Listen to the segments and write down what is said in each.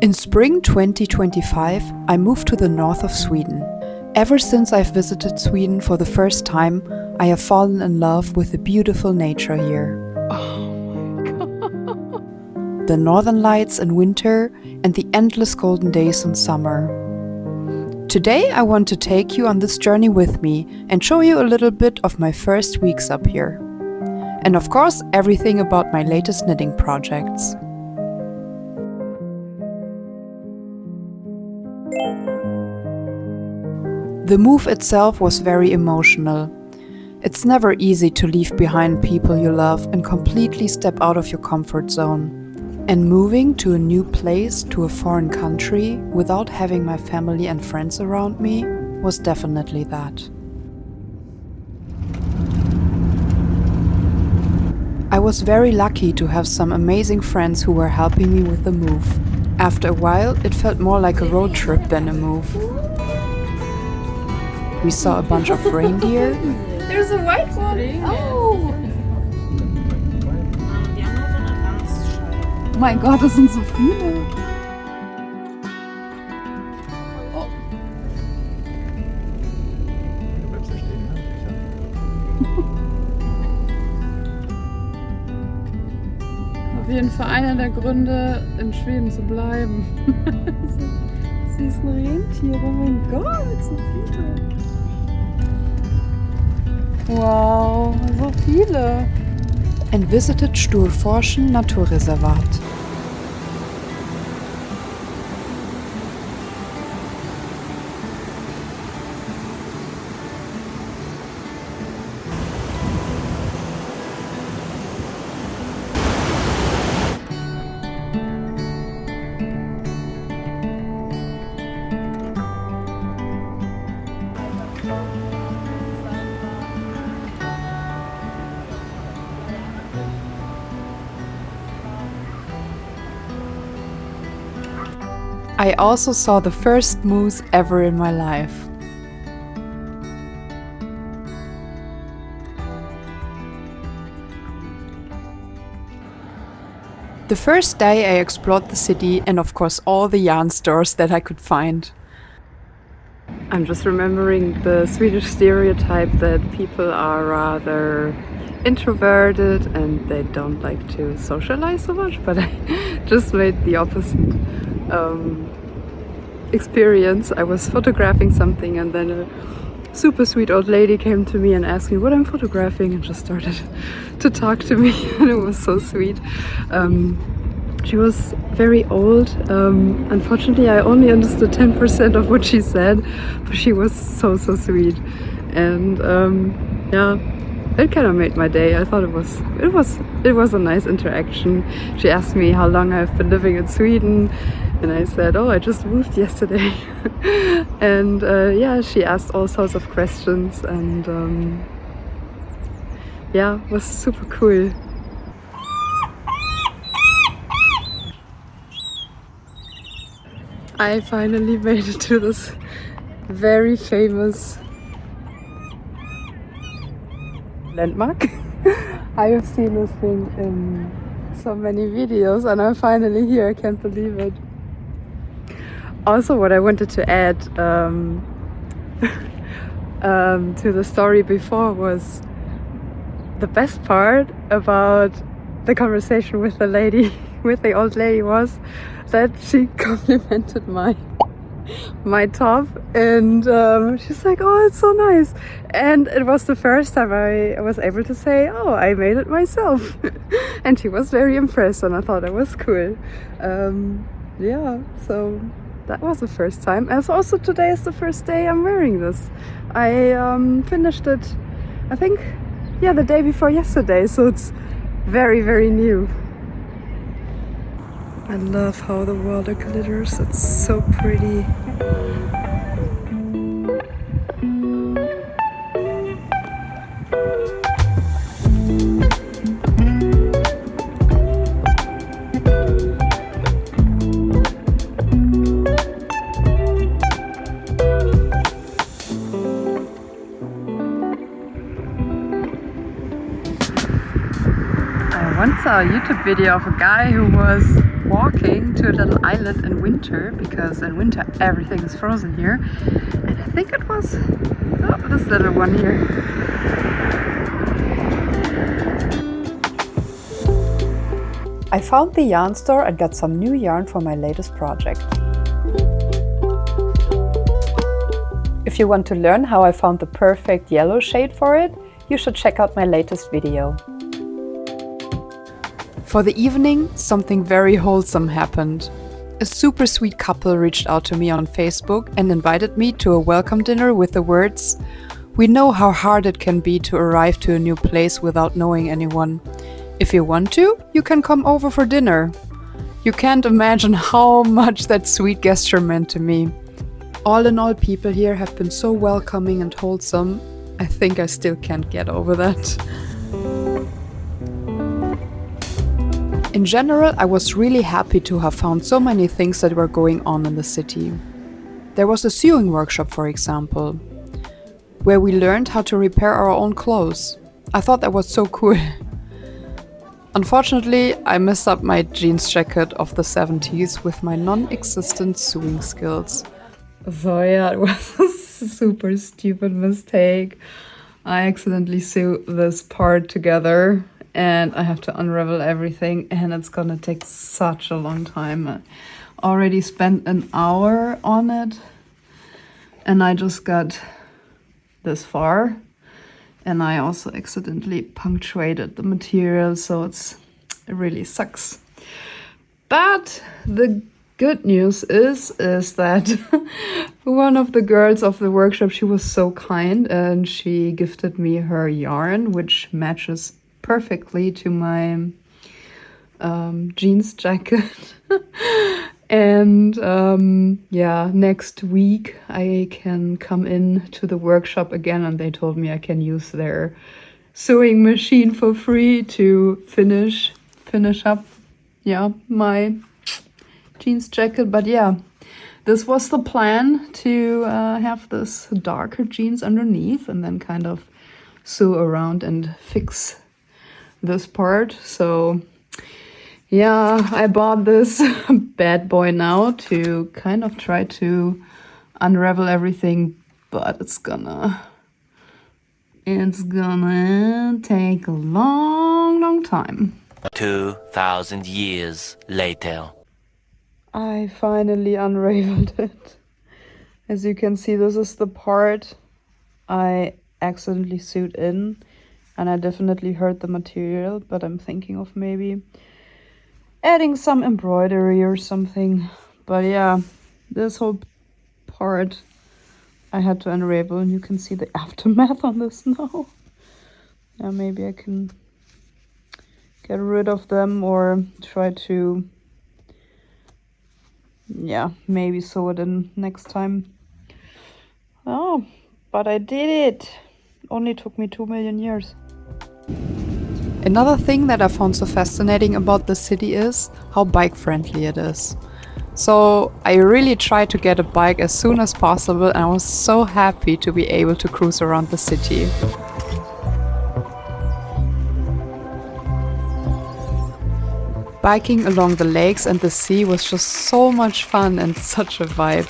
In spring 2025, I moved to the north of Sweden. Ever since I've visited Sweden for the first time, I have fallen in love with the beautiful nature here. Oh my god. The northern lights in winter and the endless golden days in summer. Today I want to take you on this journey with me and show you a little bit of my first weeks up here. And of course, everything about my latest knitting projects. The move itself was very emotional. It's never easy to leave behind people you love and completely step out of your comfort zone. And moving to a new place, to a foreign country, without having my family and friends around me, was definitely that. I was very lucky to have some amazing friends who were helping me with the move. After a while, it felt more like a road trip than a move. We saw a bunch of reindeer. There's a white one. Oh! Mein Gott, das sind so viele. Oh. Auf jeden Fall einer der Gründe, in Schweden zu bleiben. So süßen Rentiere, oh mein Gott, so viele. Wow, so viele. And visited Storforsen Naturreservat. I also saw the first moose ever in my life. The first day I explored the city and of course all the yarn stores that I could find. I'm just remembering the Swedish stereotype that people are rather introverted and they don't like to socialize so much, but I just made the opposite experience. I was photographing something and then a super sweet old lady came to me and asked me what I'm photographing and just started to talk to me and it was so sweet. She was very old. Unfortunately, I only understood 10% of what she said, but she was so sweet. And yeah, it kind of made my day. I thought it was a nice interaction. She asked me how long I've been living in Sweden, and I said, oh, I just moved yesterday. And yeah, she asked all sorts of questions, and yeah, it was super cool. I finally made it to this very famous landmark. I have seen this thing in so many videos and I'm finally here, I can't believe it. Also, what I wanted to add to the story before was the best part about the conversation with the lady, with the old lady, was that she complimented my top and she's like, oh, it's so nice. And it was the first time I was able to say, oh, I made it myself. And she was very impressed and I thought it was cool. Yeah, so that was the first time. As also today is the first day I'm wearing this. I finished it, I think, yeah, the day before yesterday, so it's very, very new. I love how the water glitters, it's so pretty. I once saw a YouTube video of a guy who was walking to a little island in winter, because in winter everything is frozen here. And I think it was this little one here. I found the yarn store and got some new yarn for my latest project. If you want to learn how I found the perfect yellow shade for it, you should check out my latest video. For the evening, something very wholesome happened. A super sweet couple reached out to me on Facebook and invited me to a welcome dinner with the words, "We know how hard it can be to arrive to a new place without knowing anyone. If you want to, you can come over for dinner." You can't imagine how much that sweet gesture meant to me. All in all, people here have been so welcoming and wholesome. I think I still can't get over that. In general, I was really happy to have found so many things that were going on in the city. There was a sewing workshop, for example, where we learned how to repair our own clothes. I thought that was so cool. Unfortunately, I messed up my jeans jacket of the 70s with my non-existent sewing skills. So yeah, it was a super stupid mistake. I accidentally sewed this part together and I have to unravel everything, and it's gonna take such a long time. I already spent an hour on it and I just got this far. And I also accidentally punctuated the material, so it really sucks. But the good news is that one of the girls of the workshop, she was so kind and she gifted me her yarn, which matches perfectly to my jeans jacket. And yeah, next week I can come in to the workshop again, and they told me I can use their sewing machine for free to finish up, yeah, my jeans jacket. But yeah, this was the plan, to have this darker jeans underneath and then kind of sew around and fix this part. So yeah, I bought this bad boy now to kind of try to unravel everything, but it's gonna take a long time. 2,000 years later. I finally unraveled it. As you can see, this is the part I accidentally sewed in, and I definitely hurt the material, but I'm thinking of maybe adding some embroidery or something. But yeah, this whole part I had to unravel, and you can see the aftermath on this now. Yeah, maybe I can get rid of them or try to, yeah, maybe sew it in next time. Oh, but I did it. Only took me 2 million years. Another thing that I found so fascinating about the city is how bike-friendly it is. So I really tried to get a bike as soon as possible, and I was so happy to be able to cruise around the city. Biking along the lakes and the sea was just so much fun and such a vibe.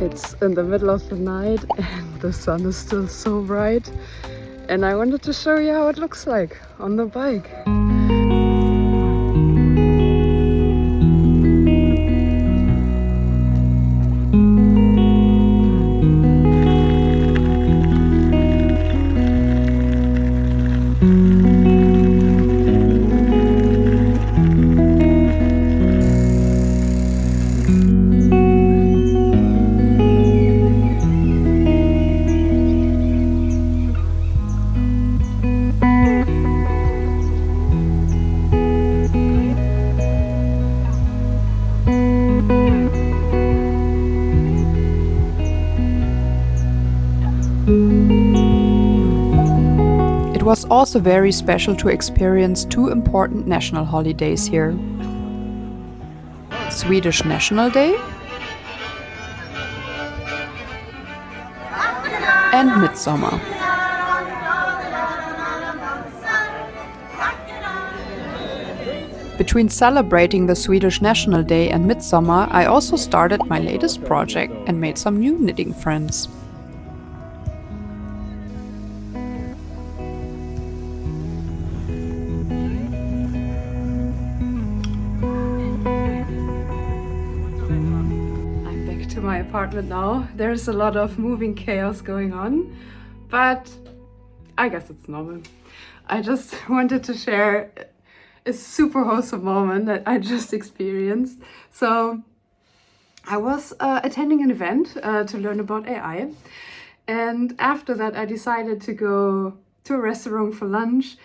It's in the middle of the night and the sun is still so bright, and I wanted to show you how it looks like on the bike. It was also very special to experience two important national holidays here. Swedish National Day and Midsommar. Between celebrating the Swedish National Day and Midsommar, I also started my latest project and made some new knitting friends. I'm back to my apartment now. There's a lot of moving chaos going on, but I guess it's normal. I just wanted to share a super wholesome moment that I just experienced. So I was attending an event to learn about AI, and after that I decided to go to a restaurant for lunch,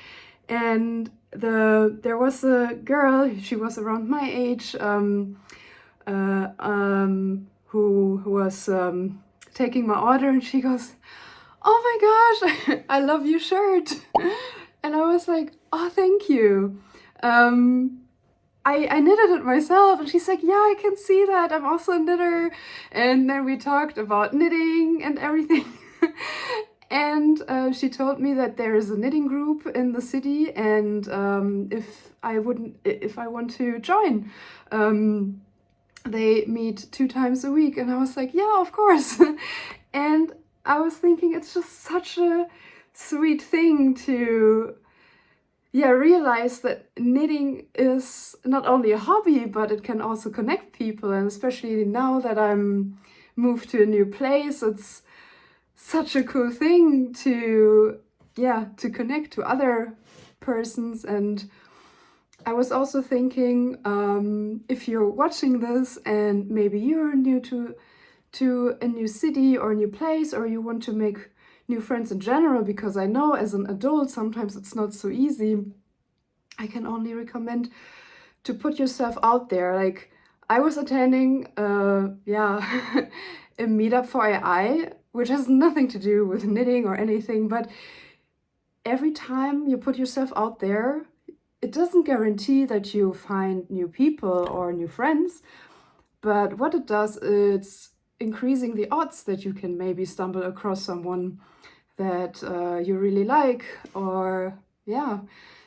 and there was a girl, she was around my age, who was taking my order, and she goes, "Oh my gosh, I love your shirt." And I was like, "Oh, thank you. I knitted it myself." And she's like, "Yeah, I can see that. I'm also a knitter." And then we talked about knitting and everything. And she told me that there is a knitting group in the city, and if I want to join, they meet 2 times a week. And I was like, "Yeah, of course." And I was thinking it's just such a sweet thing to realize that knitting is not only a hobby, but it can also connect people. And especially now that I'm moved to a new place, it's such a cool thing to connect to other persons. And I was also thinking, if you're watching this and maybe you're new to a new city or a new place, or you want to make new friends in general, because I know as an adult sometimes it's not so easy, I can only recommend to put yourself out there. Like, I was attending a meetup for AI, which has nothing to do with knitting or anything, but every time you put yourself out there, it doesn't guarantee that you find new people or new friends, but what it does, it's increasing the odds that you can maybe stumble across someone that you really like, or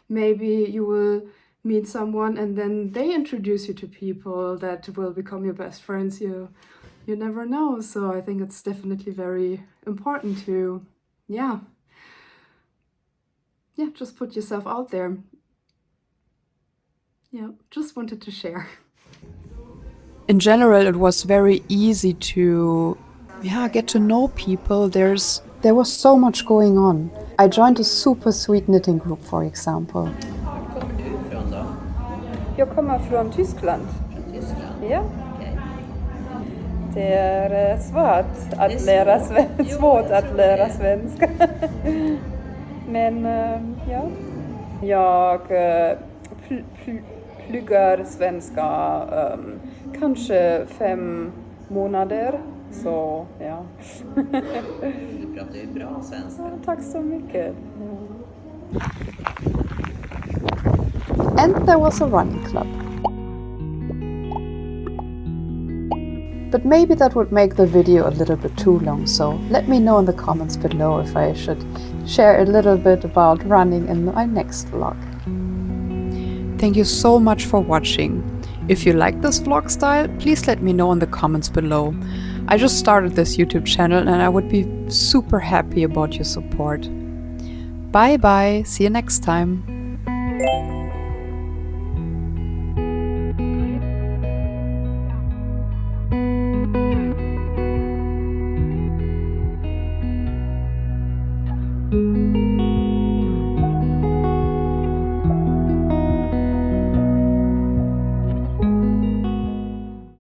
maybe you will meet someone and then they introduce you to people that will become your best friends. You never know. So I think it's definitely very important to just put yourself out there. Just wanted to share. In general, it was very easy to get to know people. There was so much going on. I joined a super sweet knitting group, for example. Var kommer du ifrån då? Jag kommer från Tyskland. Från Tyskland? Ja. Okej. Det är svårt att lära svenska. Men jag pluggar svenska kanske 5 månader. Så Du pratar ju bra svenska. Tack så mycket. And there was a running club. But maybe that would make the video a little bit too long, so let me know in the comments below if I should share a little bit about running in my next vlog. Thank you so much for watching. If you like this vlog style, please let me know in the comments below. I just started this YouTube channel and I would be super happy about your support. Bye bye, see you next time.